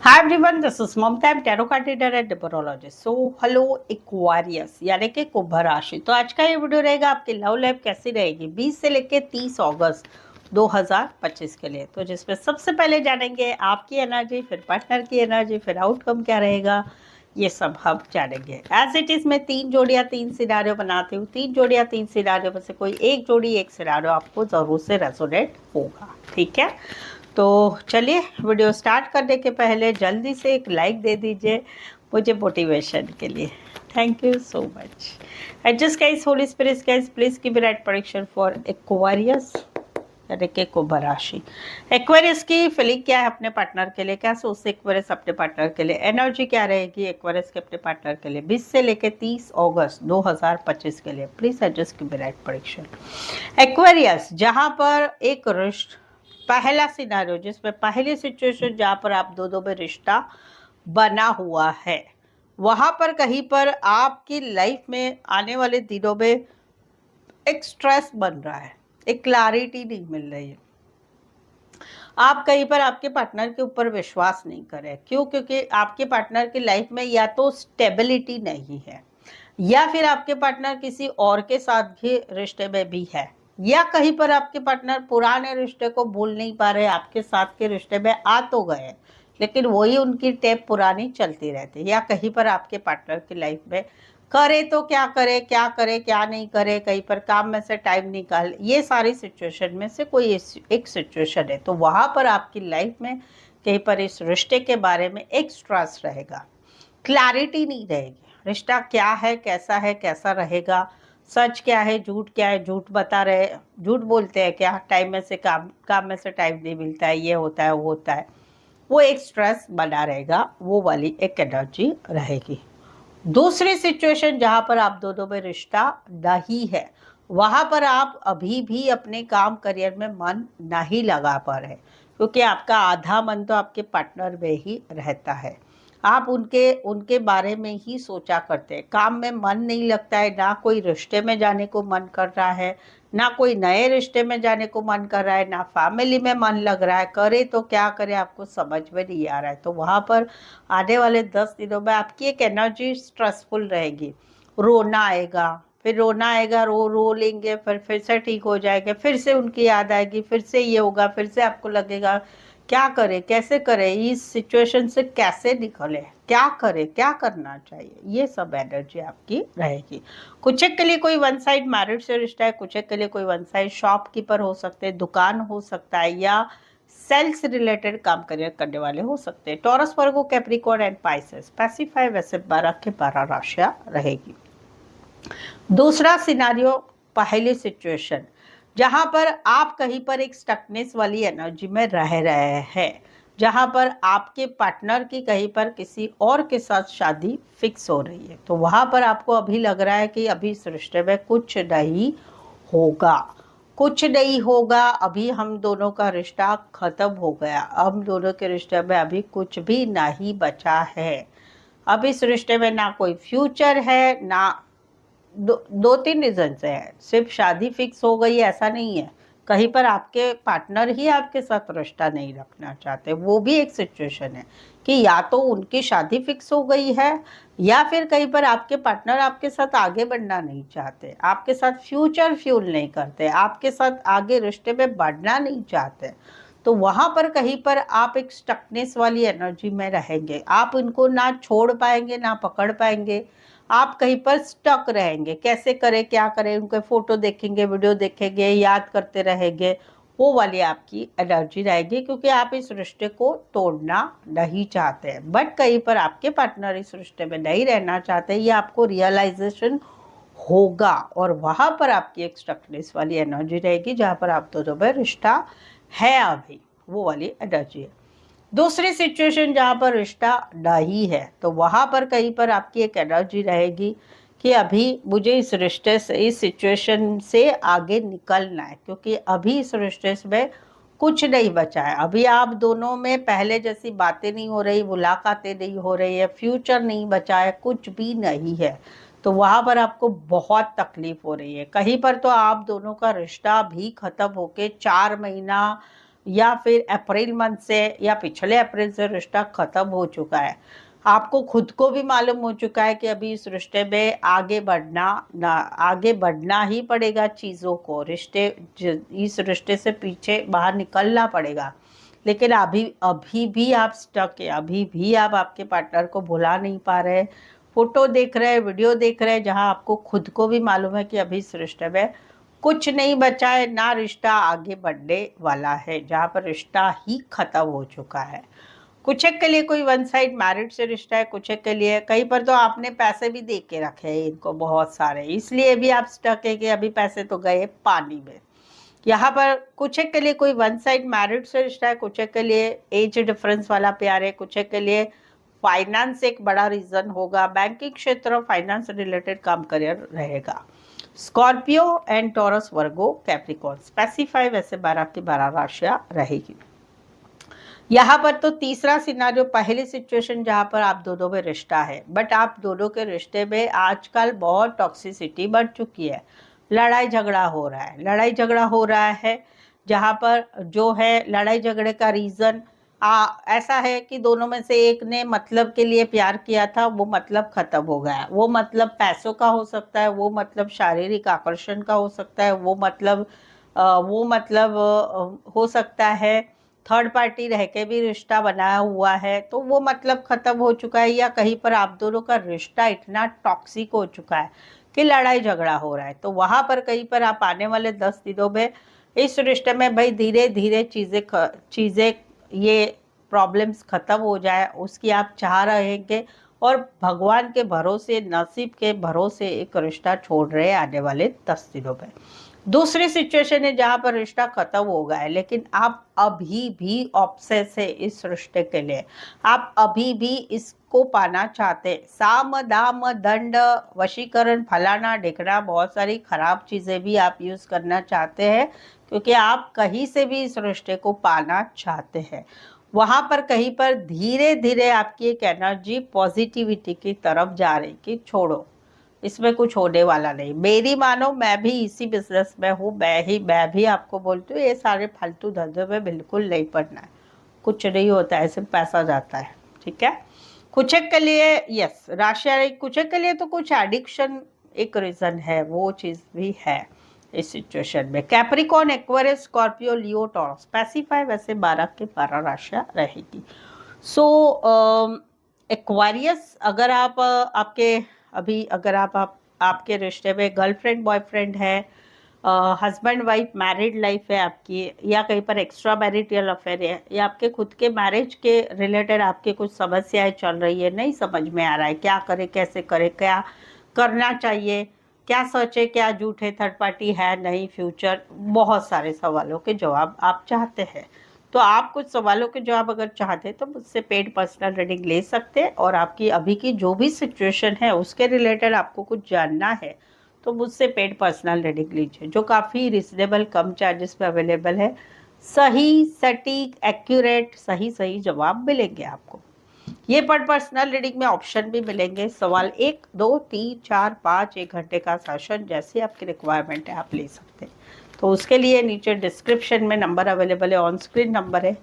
Hi everyone, this is Mamta. I'm tarot card reader and numerologist. So, hello Aquarius यानी कि कुंभ राशि। तो आज का ये वीडियो रहेगा आपकी लव लाइफ कैसी रहेगी 20 से लेके 30 अगस्त 2025 के लिए। तो जिसमें सबसे पहले जानेंगे आपकी एनर्जी, फिर पार्टनर की एनर्जी, फिर आउटकम क्या रहेगा, ये सब हम जानेंगे। एज इट इज मैं 3 जोड़ियाँ 3 सिनारियो बनाती हूँ। 3 जोड़ियाँ 3 सिनारियो में से कोई एक जोड़ी एक सिनारियो आपको ज़रूर से रेजोनेट होगा, ठीक है। तो चलिए वीडियो स्टार्ट करने के पहले जल्दी से एक लाइक दे दीजिए मुझे मोटिवेशन के लिए। Thank you so much. And just guys, holy spirits guys, please give me right prediction for Aquarius यानी कि कुंभ राशि। एक्वेरियस की फीलिंग क्या है अपने पार्टनर के लिए, क्या सोचते एक्वेरियस अपने पार्टनर के लिए, एनर्जी क्या रहेगी एक्वेरियस के अपने पार्टनर के लिए 20 से लेकर 30 अगस्त 2025 के लिए। Please adjust give me right prediction. Aquarius जहां पर एक रिश्ता, पहला सिनारियो जिसमें पहली सिचुएशन जहां पर आप दो में रिश्ता बना हुआ है, वहां पर कहीं पर आपकी लाइफ में आने वाले दिनों में एक स्ट्रेस बन रहा है, एक क्लैरिटी नहीं मिल रही है। आप कहीं पर आपके पार्टनर के ऊपर विश्वास नहीं कर रहे। क्यों? क्योंकि आपके पार्टनर की लाइफ में या तो स्टेबिलिटी नहीं है, या फिर आपके पार्टनर किसी और के साथ भी रिश्ते में भी है, या कहीं पर आपके पार्टनर पुराने रिश्ते को भूल नहीं पा रहे, आपके साथ के रिश्ते में आ तो गए लेकिन वही उनकी टेप पुरानी चलती रहती है, या कहीं पर आपके पार्टनर की लाइफ में करे तो क्या करे, क्या करे क्या नहीं करे, कहीं पर काम में से टाइम निकाल, ये सारी सिचुएशन में से कोई एक सिचुएशन है। तो वहां पर आपकी लाइफ में कहीं पर इस रिश्ते के बारे में एक स्ट्रेस रहेगा, क्लैरिटी नहीं रहेगी। रिश्ता क्या है, कैसा रहेगा, सच क्या है, झूठ क्या है, झूठ बता रहे, झूठ बोलते हैं क्या, टाइम में से काम में से टाइम नहीं मिलता है, ये होता है वो होता है, वो एक स्ट्रेस बना रहेगा, वो वाली एक एनर्जी रहेगी। दूसरी सिचुएशन जहां पर आप दोनों में रिश्ता नहीं है, वहां पर आप अभी भी अपने काम करियर में मन नहीं लगा पा रहे, क्योंकि आपका आधा मन तो आपके पार्टनर में ही रहता है। आप उनके उनके बारे में ही सोचा करते हैं, काम में मन नहीं लगता है, ना कोई रिश्ते में जाने को मन कर रहा है, ना कोई नए रिश्ते में जाने को मन कर रहा है, ना फैमिली में मन लग रहा है, करे तो क्या करे आपको समझ में नहीं आ रहा है। तो वहाँ पर आने वाले 10 दिनों में आपकी एक एनर्जी स्ट्रेसफुल रहेगी। रोना आएगा, फिर रोना आएगा, रो रो लेंगे, फिर से ठीक हो जाएंगे, फिर से उनकी याद आएगी, फिर से ये होगा, फिर से आपको लगेगा क्या करे, कैसे करे, इस सिचुएशन से कैसे निकले, क्या करे, क्या करना चाहिए, ये सब एनर्जी आपकी रहेगी। कुछ एक के लिए कोई वन साइड मैरिड से रिश्ता है, कुछ एक के लिए कोई वन साइड शॉपकीपर हो सकते हैं, दुकान हो सकता है, या सेल्स रिलेटेड काम करियर करने वाले हो सकते हैं। Taurus, Virgo, Capricorn and Pisces. Specify वैसे 12 के 12 राशियां रहेगी। दूसरा सिनारियो, पहली सिचुएशन जहां पर आप कहीं पर एक स्टकनेस वाली एनर्जी में रह रहे हैं, जहां पर आपके पार्टनर की कहीं पर किसी और के साथ शादी फिक्स हो रही है। तो वहां पर आपको अभी लग रहा है कि अभी इस रिश्ते में कुछ नहीं होगा, कुछ नहीं होगा, अभी हम दोनों का रिश्ता खत्म हो गया, हम दोनों के रिश्ते में अभी कुछ भी नहीं बचा है, अब इस रिश्ते में ना कोई फ्यूचर है, ना दो तीन रीजन से है। सिर्फ शादी फिक्स हो गई ऐसा नहीं है, कहीं पर आपके पार्टनर ही आपके साथ रिश्ता नहीं रखना चाहते, वो भी एक सिचुएशन है कि या तो उनकी शादी फिक्स हो गई है, या फिर कहीं पर आपके पार्टनर आपके साथ आगे बढ़ना नहीं चाहते, आपके साथ फ्यूचर फ्यूल नहीं करते, आपके साथ आगे रिश्ते में बढ़ना नहीं चाहते। तो वहां पर कहीं पर आप एक स्टकनेस वाली एनर्जी में रहेंगे, आप इनको ना छोड़ पाएंगे ना पकड़ पाएंगे, आप कहीं पर स्टक रहेंगे, कैसे करें क्या करें, उनके फोटो देखेंगे, वीडियो देखेंगे, याद करते रहेंगे, वो वाली आपकी एनर्जी रहेगी, क्योंकि आप इस रिश्ते को तोड़ना नहीं चाहते हैं, बट कहीं पर आपके पार्टनर इस रिश्ते में नहीं रहना चाहते, ये आपको रियलाइजेशन होगा, और वहां पर आपकी एक स्टकनेस वाली एनर्जी रहेगी, जहां पर आप दोनों में रिश्ता है अभी, वो वाली एनर्जी है। दूसरी सिचुएशन जहाँ पर रिश्ता नहीं है, तो वहाँ पर कहीं पर आपकी एक एनर्जी रहेगी कि अभी मुझे इस रिश्ते से, इस सिचुएशन से आगे निकलना है, क्योंकि अभी इस रिश्ते में कुछ नहीं बचा है, अभी आप दोनों में पहले जैसी बातें नहीं हो रही, मुलाकातें नहीं हो रही है, फ्यूचर नहीं बचा है, कुछ भी नहीं है। तो वहाँ पर आपको बहुत तकलीफ हो रही है, कहीं पर तो आप दोनों का रिश्ता भी खत्म होके 4 महीना या फिर अप्रैल मंथ से या पिछले अप्रैल से रिश्ता खत्म हो चुका है। आपको खुद को भी मालूम हो चुका है कि अभी इस रिश्ते में आगे बढ़ना ही पड़ेगा, चीज़ों को इस रिश्ते से पीछे बाहर निकलना पड़ेगा। लेकिन अभी अभी भी आप स्टक है, अभी भी आप आपके पार्टनर को भुला नहीं पा रहे। फोटो देख रहे हैं, वीडियो देख रहे हैं, जहां आपको खुद को भी मालूम है कि अभी इस रिश्ते में कुछ नहीं बचा है, ना रिश्ता आगे बढ़ने वाला है, जहाँ पर रिश्ता ही खत्म हो चुका है। कुछ एक के लिए कोई वन साइड मैरिड से रिश्ता है, कुछ एक के लिए कहीं पर तो आपने पैसे भी दे के रखे हैं इनको बहुत सारे, इसलिए भी आप स्टक है कि अभी पैसे तो गए पानी में। यहाँ पर कुछ एक के लिए कोई वन साइड मैरिड से रिश्ता है, कुछ एक के लिए एज डिफरेंस वाला प्यार है, कुछ एक के लिए फाइनेंस एक बड़ा रीजन होगा, बैंकिंग क्षेत्र फाइनेंस रिलेटेड काम करियर रहेगा। Scorpio and Taurus Virgo Capricorn specify वैसे 12 की 12 राशियां रहेगी। यहाँ पर तो तीसरा सिनारियो पहली सिचुएशन जहाँ पर आप दोनों में रिश्ता है, बट आप दोनों के रिश्ते में आजकल बहुत टॉक्सिसिटी बढ़ चुकी है, लड़ाई झगड़ा हो रहा है, लड़ाई झगड़ा हो रहा है। जहाँ पर जो है लड़ाई झगड़े का रीज़न ऐसा है कि दोनों में से एक ने मतलब के लिए प्यार किया था, वो मतलब खत्म हो गया। वो मतलब पैसों का हो सकता है, वो मतलब शारीरिक आकर्षण का हो सकता है, वो मतलब हो सकता है थर्ड पार्टी रह के भी रिश्ता बनाया हुआ है, तो वो मतलब खत्म हो चुका है। या कहीं पर आप दोनों का रिश्ता इतना टॉक्सिक हो चुका है कि लड़ाई झगड़ा हो रहा है, तो वहां पर कहीं पर आप आने वाले 10 दिनों में इस रिश्ते में भाई धीरे धीरे चीज़ें ये प्रॉब्लम्स खत्म हो जाए, उसकी आप चाह रहेंगे और भगवान के भरोसे, नसीब के भरोसे एक रिश्ता छोड़ रहे आने वाले 10 दिनों में। दूसरी सिचुएशन है जहां पर रिश्ता खत्म हो गया है, लेकिन आप अभी भी ऑब्सेस है इस रिश्ते के लिए, आप अभी भी इसको पाना चाहते हैं। साम दाम दंड वशीकरण फलाना ढिकना बहुत सारी खराब चीजें भी आप यूज करना चाहते हैं, क्योंकि आप कहीं से भी इस रिश्ते को पाना चाहते हैं। वहां पर कहीं पर धीरे धीरे आपकी एक एनर्जी पॉजिटिविटी की तरफ जा रही कि छोड़ो, इसमें कुछ होने वाला नहीं। मेरी मानो, मैं भी इसी बिजनेस में हूँ, मैं भी आपको बोलती हूँ ये सारे फालतू धंधे में बिल्कुल नहीं पड़ना है, कुछ नहीं होता है, सिर्फ पैसा जाता है, ठीक है। कुछ एक के लिए यस राशि, कुछ एक के लिए तो कुछ एडिक्शन एक रीजन है, वो चीज़ भी है इस सिचुएशन में। कैप्रिकॉर्न, एक्वेरियस, स्कॉर्पियो, लियो, टॉरस स्पेसिफाई वैसे 12 के 12 राशियाँ रहेगी। सो एक्वेरियस, अगर आप आपके अभी अगर आपके रिश्ते में गर्लफ्रेंड बॉयफ्रेंड है, हस्बैंड वाइफ मैरिड लाइफ है आपकी, या कहीं पर एक्स्ट्रा मैरिटल अफेयर है, या आपके खुद के मैरिज के रिलेटेड आपके कुछ समस्याएं चल रही है, नहीं समझ में आ रहा है क्या करे, कैसे करे, क्या करना चाहिए, क्या सच है क्या झूठ है, थर्ड पार्टी है नहीं, फ्यूचर, बहुत सारे सवालों के जवाब आप चाहते हैं। तो आप कुछ सवालों के जवाब अगर चाहते हैं तो मुझसे पेड पर्सनल रीडिंग ले सकते हैं, और आपकी अभी की जो भी सिचुएशन है उसके रिलेटेड आपको कुछ जानना है तो मुझसे पेड पर्सनल रीडिंग लीजिए, जो काफ़ी रिजनेबल कम चार्जेस पे अवेलेबल है। सही सटीक एक्यूरेट सही जवाब मिलेंगे आपको। ये पर्सनल रीडिंग में ऑप्शन भी मिलेंगे, सवाल 1 2 3 4 5, 1 घंटे का सेशन, जैसे आपकी रिक्वायरमेंट है आप ले सकते हैं। तो उसके लिए नीचे डिस्क्रिप्शन में नंबर अवेलेबल है, ऑन स्क्रीन नंबर है,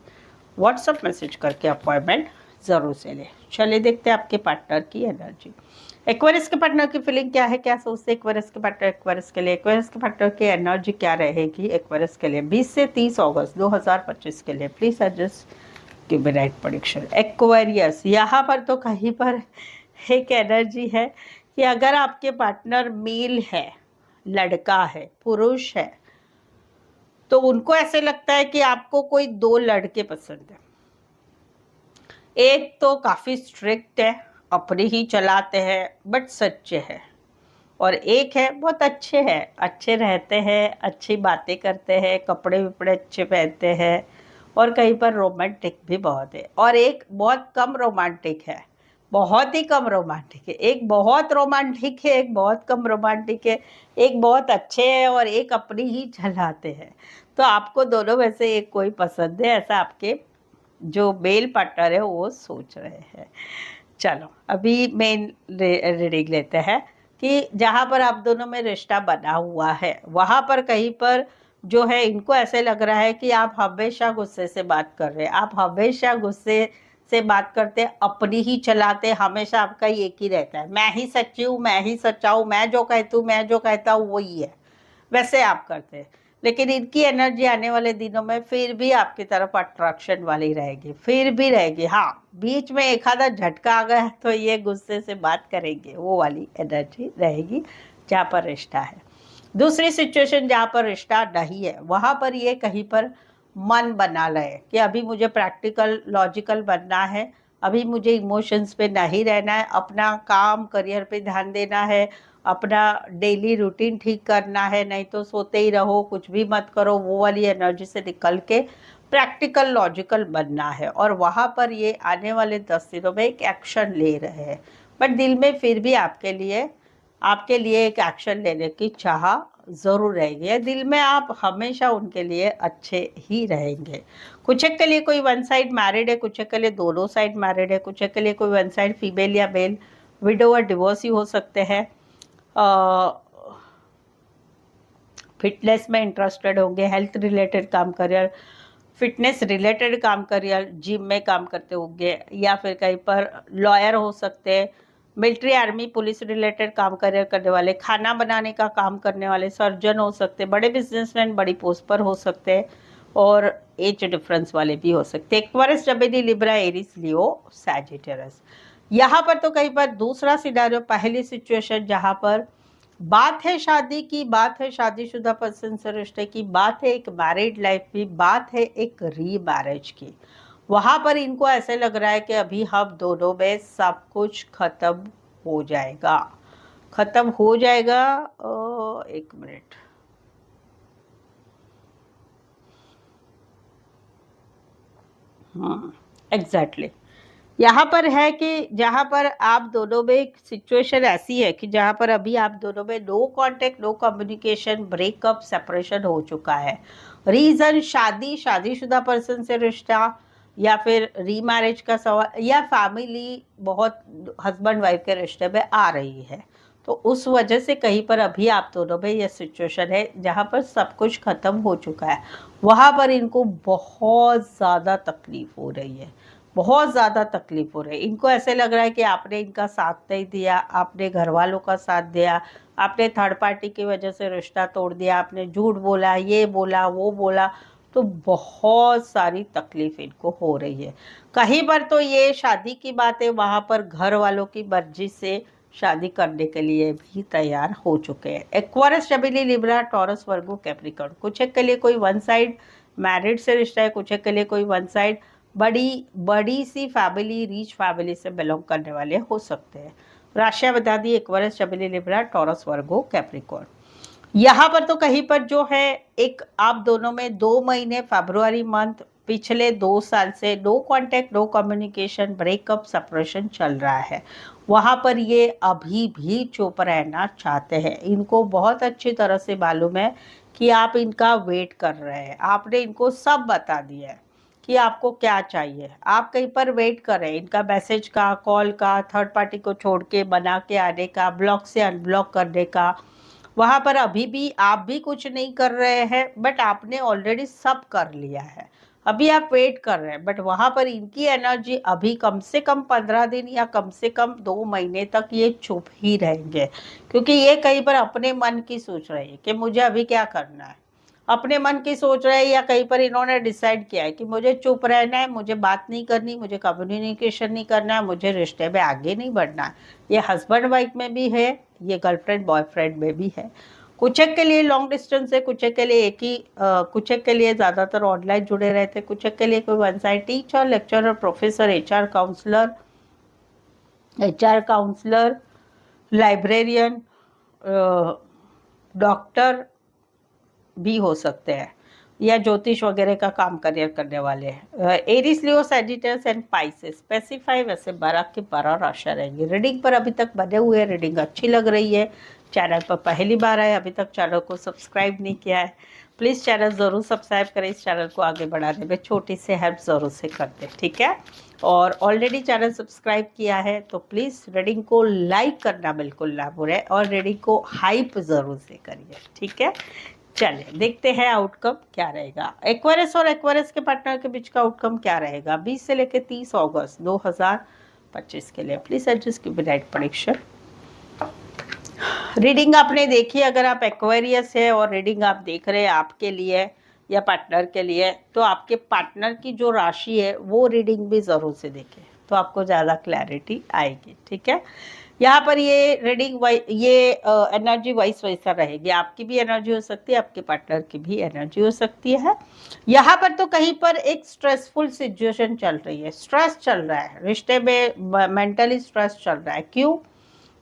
व्हाट्सअप मैसेज करके अपॉइंटमेंट ज़रूर से लें। चलिए देखते हैं आपके पार्टनर की एनर्जी। एक्वेरियस के पार्टनर की फीलिंग क्या है, क्या सोचते हैं एक्वेरियस के पार्टनर, एक्वेरियस के लिए एक्वेरियस के पार्टनर की एनर्जी क्या रहेगी एक्वेरियस के लिए 20 से 30 अगस्त 2025 के लिए। Please adjust give me right prediction. Aquarius, यहाँ पर तो कहीं पर एक एनर्जी है कि अगर आपके पार्टनर मेल है, लड़का है, पुरुष है, तो उनको ऐसे लगता है कि आपको कोई 2 लड़के पसंद है। एक तो काफ़ी स्ट्रिक्ट है, अपने ही चलाते हैं बट सच्चे हैं, और एक है बहुत अच्छे हैं, अच्छे रहते हैं, अच्छी बातें करते हैं, कपड़े वपड़े अच्छे पहनते हैं, और कहीं पर रोमांटिक भी बहुत है। और एक बहुत कम रोमांटिक है, बहुत ही कम रोमांटिक है। एक बहुत रोमांटिक है, एक बहुत कम रोमांटिक है, एक बहुत अच्छे है और एक अपनी ही चलाते हैं। तो आपको दोनों में से एक कोई पसंद है, ऐसा आपके जो मेल पार्टनर है वो सोच रहे हैं। चलो अभी मेन रीडिंग लेते हैं कि जहाँ पर आप दोनों में रिश्ता बना हुआ है वहाँ पर कहीं पर जो है इनको ऐसे लग रहा है कि आप हमेशा गुस्से से बात कर रहे हैं, आप हमेशा गुस्से से बात करते, अपनी ही चलाते, हमेशा आपका एक ही रहता है, मैं ही सच्ची हूँ, मैं ही सच्चा हूँ, मैं जो कहती हूँ, मैं जो कहता हूँ वही है, वैसे आप करते हैं। लेकिन इनकी एनर्जी आने वाले दिनों में फिर भी आपकी तरफ अट्रैक्शन वाली रहेगी, फिर भी रहेगी। हाँ, बीच में एक आधा झटका आ गया तो ये गुस्से से बात करेंगे, वो वाली एनर्जी रहेगी जहाँ पर रिश्ता है। दूसरी सिचुएशन जहाँ पर रिश्ता नहीं है, वहाँ पर ये कहीं पर मन बना ले कि अभी मुझे प्रैक्टिकल लॉजिकल बनना है, अभी मुझे इमोशंस पे नहीं रहना है, अपना काम करियर पे ध्यान देना है, अपना डेली रूटीन ठीक करना है, नहीं तो सोते ही रहो, कुछ भी मत करो, वो वाली एनर्जी से निकल के प्रैक्टिकल लॉजिकल बनना है। और वहाँ पर ये आने वाले 10 दिनों में एक एक्शन ले रहे हैं, बट दिल में फिर भी आपके लिए एक एक्शन लेने की चाह ज़रूर रहेगी। दिल में आप हमेशा उनके लिए अच्छे ही रहेंगे। कुछ एक के लिए कोई वन साइड मैरिड है, कुछ एक के लिए दोनों साइड मैरिड है, कुछ एक के लिए कोई वन साइड फीमेल या मेल विडो और डिवोर्स ही हो सकते हैं। फिटनेस में इंटरेस्टेड होंगे, हेल्थ रिलेटेड काम करियर, फिटनेस रिलेटेड काम करियर, जिम में काम करते होंगे, या फिर कहीं पर लॉयर हो सकते हैं, मिलिट्री आर्मी पुलिस रिलेटेड काम करियर करने वाले, खाना बनाने का काम करने वाले, सर्जन हो सकते हैं, बड़े बिजनेसमैन बड़ी पोस्ट पर हो सकते हैं, और एज डिफरेंस वाले भी हो सकते हैं। एक्वारियस, जमेनी, लिब्रा, एरीज, लियो, सैजिटेरियस। यहाँ पर तो कहीं पर दूसरा सिनेरियो, पहली सिचुएशन जहाँ पर बात है शादी की, बात है शादीशुदा पर्सन से रिश्ते की, बात है एक मैरिड लाइफ की, बात है एक री मैरिज की, वहां पर इनको ऐसे लग रहा है कि अभी हम दोनों में सब कुछ खत्म हो जाएगा, खत्म हो जाएगा। एक मिनट, हाँ एग्जैक्टली, यहाँ पर है कि जहाँ पर आप दोनों में एक सिचुएशन ऐसी है कि जहाँ पर अभी आप दोनों में no contact, no communication, breakup, separation हो चुका है। रीजन शादीशुदा पर्सन से रिश्ता, या फिर रीमैरिज का सवाल, या फैमिली बहुत हस्बैंड वाइफ के रिश्ते में आ रही है, तो उस वजह से कहीं पर अभी आप दोनों में यह सिचुएशन है जहाँ पर सब कुछ खत्म हो चुका है। वहाँ पर इनको बहुत ज़्यादा तकलीफ हो रही है, बहुत ज़्यादा तकलीफ हो रही है। इनको ऐसे लग रहा है कि आपने इनका साथ नहीं दिया, आपने घर वालों का साथ दिया, आपने थर्ड पार्टी की वजह से रिश्ता तोड़ दिया, आपने झूठ बोला, ये बोला, वो बोला, तो बहुत सारी तकलीफ इनको हो रही है। कहीं पर तो ये शादी की बात है, वहाँ पर घर वालों की मर्जी से शादी करने के लिए भी तैयार हो चुके हैं। एक्वारियस, जमेनी, लिब्रा, टॉरस, वर्गो, कैप्रिकॉर्न। कुछ एक के लिए कोई वन साइड मैरिड से रिश्ता है, कुछ एक के लिए कोई वन साइड बड़ी सी फैमिली, रिच फैमिली से बिलोंग करने वाले हो सकते हैं। राशियां बता दी, एक्वारियस, जमेनी, लिब्रा, टॉरस, वर्गो, कैप्रिकॉर्न। यहाँ पर तो कहीं पर जो है एक आप दोनों में 2 महीने फरवरी मंथ पिछले 2 साल से no contact, no communication, breakup, separation चल रहा है। वहाँ पर ये अभी भी चुप रहना चाहते हैं। इनको बहुत अच्छी तरह से मालूम है कि आप इनका वेट कर रहे हैं, आपने इनको सब बता दिया है कि आपको क्या चाहिए, आप कहीं पर वेट कर रहे हैं इनका मैसेज का, कॉल का, थर्ड पार्टी को छोड़ के बना के आने का, ब्लॉक से अनब्लॉक करने का। वहाँ पर अभी भी आप भी कुछ नहीं कर रहे हैं, बट आपने ऑलरेडी सब कर लिया है, अभी आप वेट कर रहे हैं। बट वहाँ पर इनकी एनर्जी अभी कम से कम 15 दिन या कम से कम 2 महीने तक ये चुप ही रहेंगे, क्योंकि ये कहीं पर अपने मन की सोच रही है कि मुझे अभी क्या करना है, अपने मन की सोच रहे हैं, या कहीं पर इन्होंने डिसाइड किया है कि मुझे चुप रहना है, मुझे बात नहीं करनी, मुझे कम्युनिकेशन नहीं करना है, मुझे रिश्ते में आगे नहीं बढ़ना है। ये हस्बैंड वाइफ में भी है, ये गर्लफ्रेंड बॉयफ्रेंड में भी है। कुछ एक के लिए लॉन्ग डिस्टेंस है, कुछ एक के लिए एक ही, कुछ एक के लिए ज़्यादातर ऑनलाइन जुड़े रहते हैं, कुछ एक के लिए कोई one side teacher, lecturer, professor, HR counsellor, librarian, doctor भी हो सकते हैं, या ज्योतिष वगैरह का काम करियर करने वाले हैं। Aries, Leo, Sagittarius and Pisces. Specify वैसे 12 के 12 राशियाँ रहेंगी। रीडिंग पर अभी तक बने हुए हैं, रीडिंग अच्छी लग रही है, चैनल पर पहली बार आए, अभी तक चैनल को सब्सक्राइब नहीं किया है, प्लीज़ चैनल ज़रूर सब्सक्राइब करें, इस चैनल को आगे बढ़ाने में छोटी सी हेल्प ज़रूर से कर दें, ठीक है। और ऑलरेडी चैनल सब्सक्राइब किया है तो प्लीज़ रीडिंग को लाइक करना बिल्कुल ना भूलें, और रीडिंग को हाइप ज़रूर से करिए, ठीक है। चलिए देखते हैं आउटकम क्या रहेगा। एक्वेरियस और एक्वेरियस के पार्टनर के बीच का आउटकम क्या रहेगा 20 से लेकर 30 अगस्त 2025 के लिए। प्लीज एडजस्ट की राइट प्रेडिक्शन। रीडिंग आपने देखी, अगर आप एक्वेरियस है और रीडिंग आप देख रहे हैं आपके लिए या पार्टनर के लिए, तो आपके पार्टनर की जो राशि है वो रीडिंग भी ज़रूर से देखें तो आपको ज़्यादा क्लैरिटी आएगी। ठीक है, यहाँ पर ये रीडिंग ये एनर्जी वाइस वैसा रहेगी। आपकी भी एनर्जी हो सकती है, आपके पार्टनर की भी एनर्जी हो सकती है। यहाँ पर तो कहीं पर एक स्ट्रेसफुल सिचुएशन चल रही है, स्ट्रेस चल रहा है रिश्ते में, मेंटली स्ट्रेस चल रहा है। क्यों?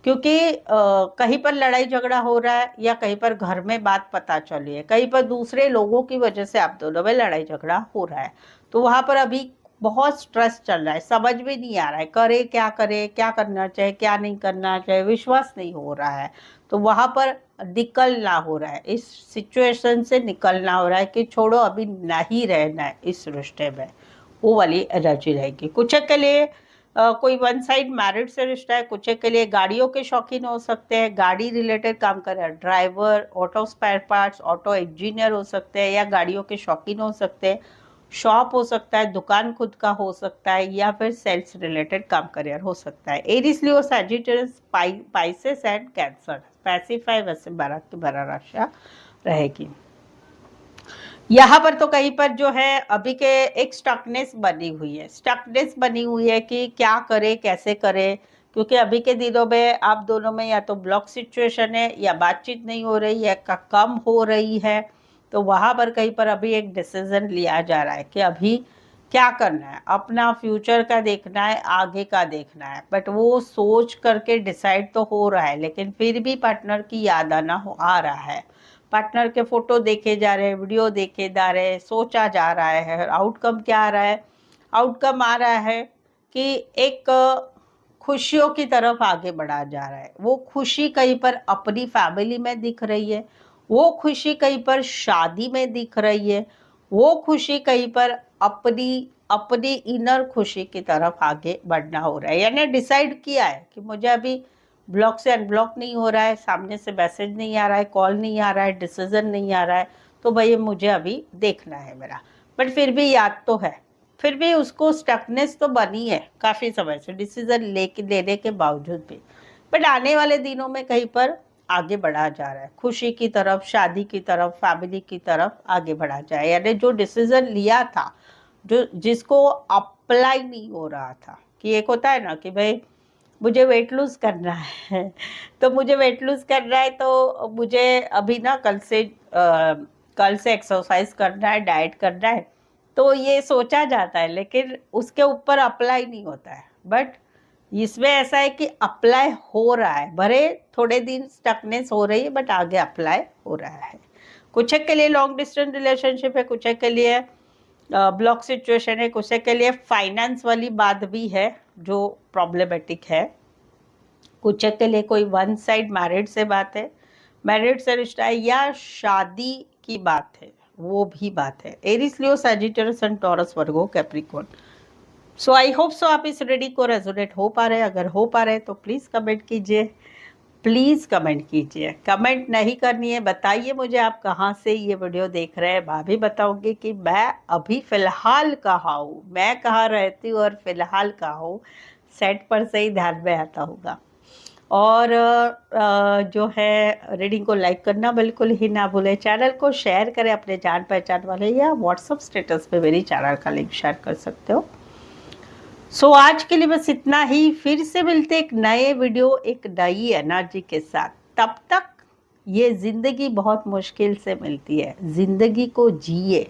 क्योंकि कहीं पर लड़ाई झगड़ा हो रहा है या कहीं पर घर में बात पता चली है, कहीं पर दूसरे लोगों की वजह से आप दोनों में लड़ाई झगड़ा हो रहा है। तो वहाँ पर अभी बहुत स्ट्रेस चल रहा है, समझ में नहीं आ रहा है करे, क्या करना चाहिए क्या नहीं करना चाहिए, विश्वास नहीं हो रहा है। तो वहाँ पर निकलना हो रहा है, इस सिचुएशन से निकलना हो रहा है कि छोड़ो अभी नहीं रहना है इस रिश्ते में, वो वाली एनर्जी रहेगी। कुछ के लिए कोई वन साइड मैरिड से रिश्ता है, कुछ के लिए गाड़ियों के शौकीन हो सकते हैं, गाड़ी रिलेटेड काम कर रहे हैं, driver, auto spare parts, auto engineer हो सकते हैं या गाड़ियों के शौकीन हो सकते हैं, शॉप हो सकता है, दुकान खुद का हो सकता है या फिर सेल्स रिलेटेड काम करियर हो सकता है। Aries, Leo, Sagittarius, Pisces and cancer specify वैसे 12 की 12 राशियां रहेगी। यहाँ पर तो कहीं पर जो है अभी के एक स्टकनेस बनी हुई है, स्टकनेस बनी हुई है कि क्या करे कैसे करे, क्योंकि अभी के दिनों में आप दोनों में या तो ब्लॉक सिचुएशन है या बातचीत नहीं हो रही है, कम हो रही है। तो वहाँ पर कहीं पर अभी एक डिसीजन लिया जा रहा है कि अभी क्या करना है, अपना फ्यूचर का देखना है, आगे का देखना है। बट वो सोच करके डिसाइड तो हो रहा है, लेकिन फिर भी पार्टनर की याद आ रहा है, पार्टनर के फोटो देखे जा रहे हैं, वीडियो देखे जा रहे हैं, सोचा जा रहा है। आउटकम क्या आ रहा है? आउटकम आ रहा है कि एक खुशियों की तरफ आगे बढ़ा जा रहा है। वो खुशी कहीं पर अपनी फैमिली में दिख रही है, वो खुशी कहीं पर शादी में दिख रही है, वो खुशी कहीं पर अपनी अपनी इनर खुशी की तरफ आगे बढ़ना हो रहा है। यानी डिसाइड किया है कि मुझे अभी ब्लॉक से अनब्लॉक नहीं हो रहा है, सामने से मैसेज नहीं आ रहा है, कॉल नहीं आ रहा है, डिसीजन नहीं आ रहा है, तो भाई मुझे अभी देखना है मेरा। बट फिर भी याद तो है, फिर भी उसको स्टकनेस तो बनी है काफ़ी समय से डिसीजन लेने के बावजूद भी। बट आने वाले दिनों में कहीं पर आगे बढ़ा जा रहा है, खुशी की तरफ, शादी की तरफ, फैमिली की तरफ आगे बढ़ा जाए। यानी जो डिसीजन लिया था, जो जिसको अप्लाई नहीं हो रहा था, कि एक होता है ना कि भाई मुझे वेट लूज़ करना है तो मुझे वेट लूज़ करना है तो मुझे अभी ना कल से एक्सरसाइज करना है, डाइट करना है, तो ये सोचा जाता है लेकिन उसके ऊपर अप्लाई नहीं होता है। बट इसमें ऐसा है कि अप्लाई हो रहा है, भले थोड़े दिन स्टकनेस हो रही है बट आगे अप्लाई हो रहा है। कुछ के लिए लॉन्ग डिस्टेंस रिलेशनशिप है, कुछ के लिए ब्लॉक सिचुएशन है, कुछ के लिए फाइनेंस वाली बात भी है जो प्रॉब्लमेटिक है, कुछ के लिए कोई वन साइड मैरिड से बात है, मैरिड से रिश्ता है या शादी की बात है, वो भी बात है। Aries, Leo, Sagittarius and taurus, Virgo, Capricorn. So I hope so आप इस रीडिंग को रेजोनेट हो पा रहे हैं। अगर हो पा रहे हैं तो प्लीज़ कमेंट कीजिए, प्लीज़ कमेंट कीजिए। कमेंट नहीं करनी है, बताइए मुझे आप कहाँ से ये वीडियो देख रहे हैं। मैं भी बताऊंगी कि मैं अभी फ़िलहाल कहाँ हूँ, मैं कहाँ रहती हूँ और फिलहाल कहाँ हूँ, सेट पर से ही ध्यान में आता होगा। और जो है रीडिंग को लाइक करना बिल्कुल ही ना भूलें, चैनल को शेयर करें अपने जान पहचान वाले, या व्हाट्सअप स्टेटस पे मेरी चैनल का लिंक शेयर कर सकते हो। सो आज के लिए बस इतना ही, फिर से मिलते एक नए वीडियो एक नई एनर्जी के साथ। तब तक ये ज़िंदगी बहुत मुश्किल से मिलती है, ज़िंदगी को जिए,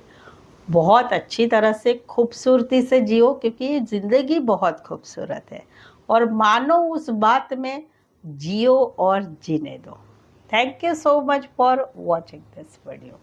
बहुत अच्छी तरह से खूबसूरती से जियो, क्योंकि ये ज़िंदगी बहुत खूबसूरत है और मानो उस बात में, जियो और जीने दो। Thank you so much for watching this video.